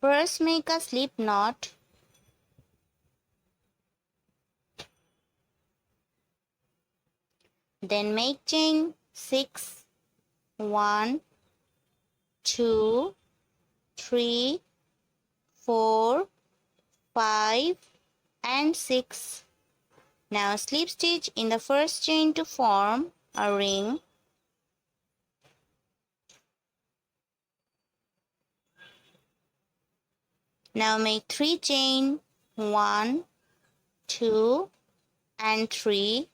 First make a slip knot. Then make chain 6, 1, 2, 3, 4, 5 and 6. Now slip stitch in the first chain to form a ring. Now make 3 chain, 1, 2 and 3.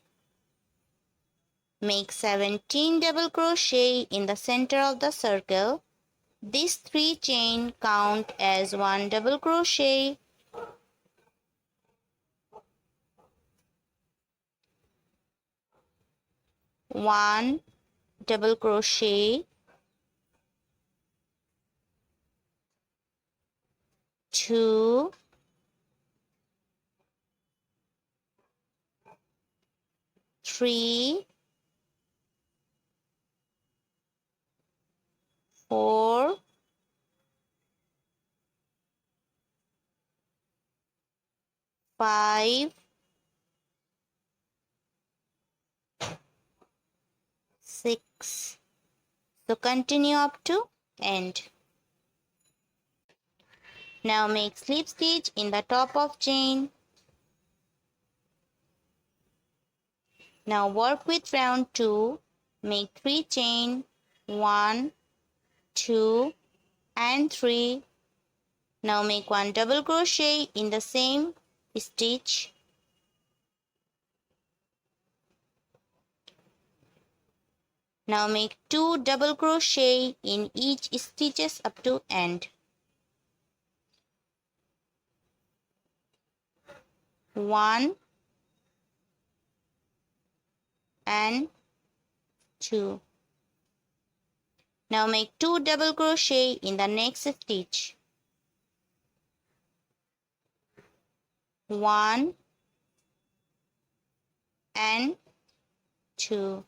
Make 17 double crochet in the center of the circle. These 3 chain count as 1 double crochet. One double crochet, 2, 3, 4, 5, 6. So continue up to end. Now make slip stitch in the top of chain. Now work with round 2. Make 3 chain, 1, 2 and 3. Now make 1 double crochet in the same stitch. Now make 2 double crochet in each stitches up to end. 1 and 2. Now make 2 double crochet in the next stitch. 1 and 2.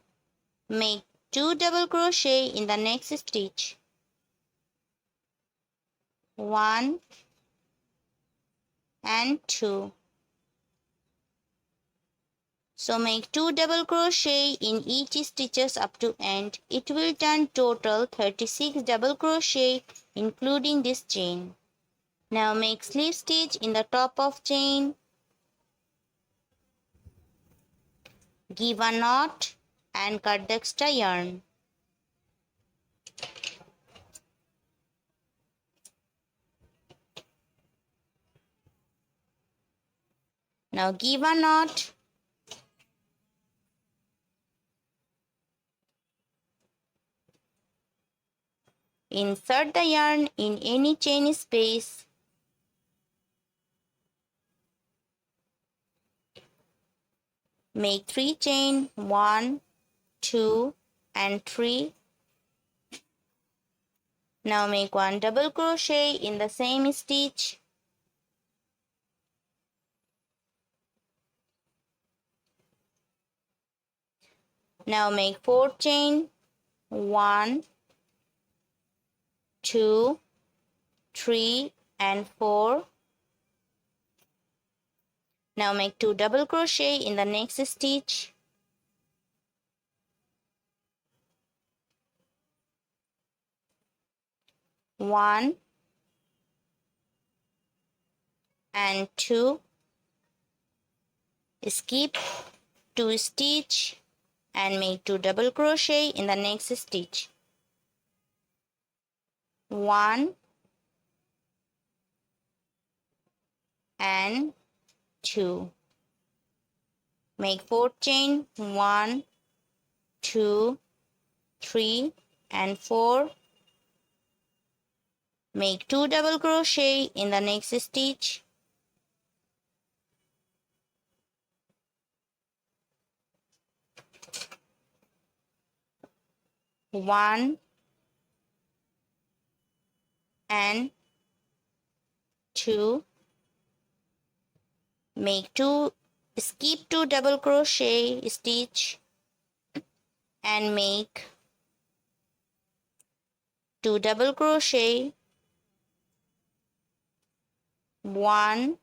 Make 2 double crochet in the next stitch. 1 and 2. So make 2 double crochet in each stitches up to end. It will turn total 36 double crochet including this chain. Now make slip stitch in the top of chain. Give a knot and cut the extra yarn. Now give a knot. Insert the yarn in any chain space. Make 3 chain, 1, 2 and 3. Now make 1 double crochet in the same stitch. Now make 4 chain, 1, 2, 3 and 4. Now make 2 double crochet in the next stitch. One and 2. Skip 2 stitch and make 2 double crochet in the next stitch. 1 and 2. Make 4 chain, 1, 2, 3 and 4. Make 2 double crochet in the next stitch. 1 and 2. Make 2, skip 2 double crochet stitch and make 2 double crochet 1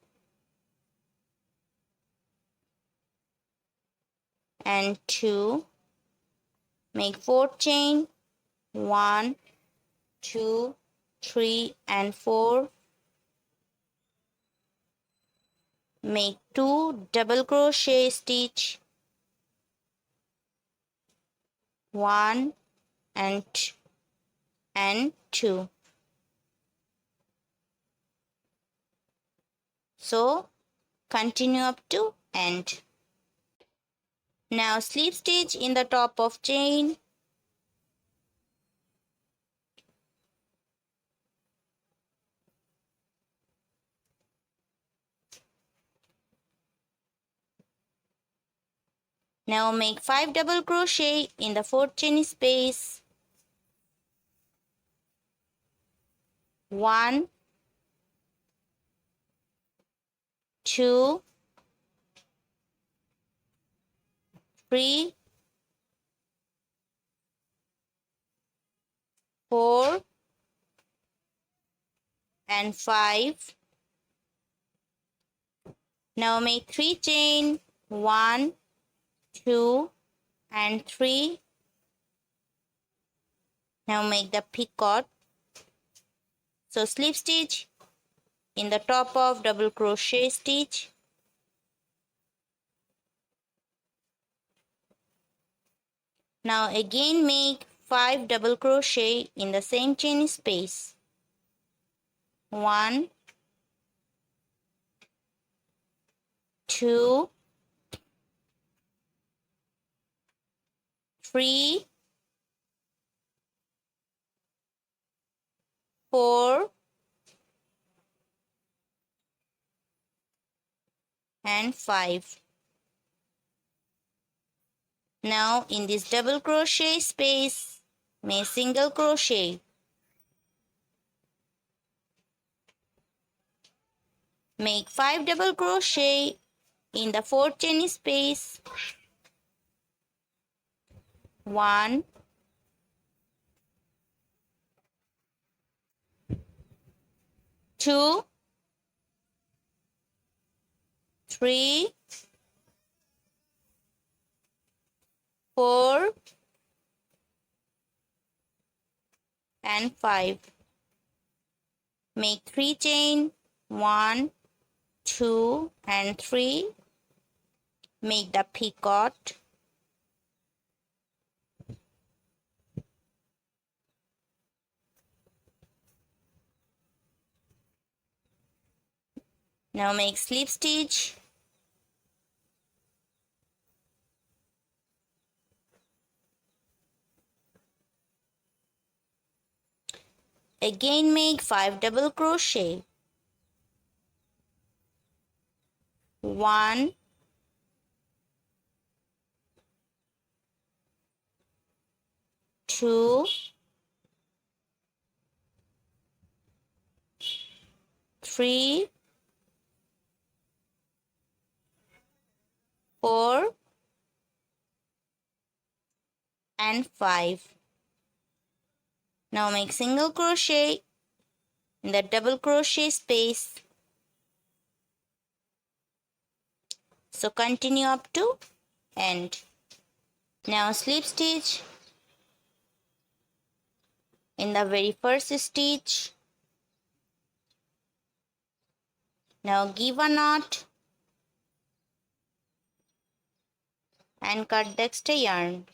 and 2. Make 4th chain, 1, 2, 3 and 4. Make 2 double crochet stitch, 1 and 2. So continue up to end. Now slip stitch in the top of chain. Now make 5 double crochet in the 4th chain space. 1, 2, 3, 4 and 5. Now make 3 chain, 1, 2 and 3. Now make the picot. So slip stitch in the top of double crochet stitch. Now again make 5 double crochet in the same chain space. 1, 2, 3, 4 and 5. Now in this double crochet space, make single crochet. Make 5 double crochet in the 4th chain space. 1, 2, 3, 4 and 5. Make 3 chain, 1, 2 and 3. Make the picot. Now make slip stitch. Again make 5 double crochet. 1, 2, 3, 4 and 5. Now make single crochet in the double crochet space. So continue up to end. Now slip stitch in the very first stitch. Now give a knot and cut the extra yarn.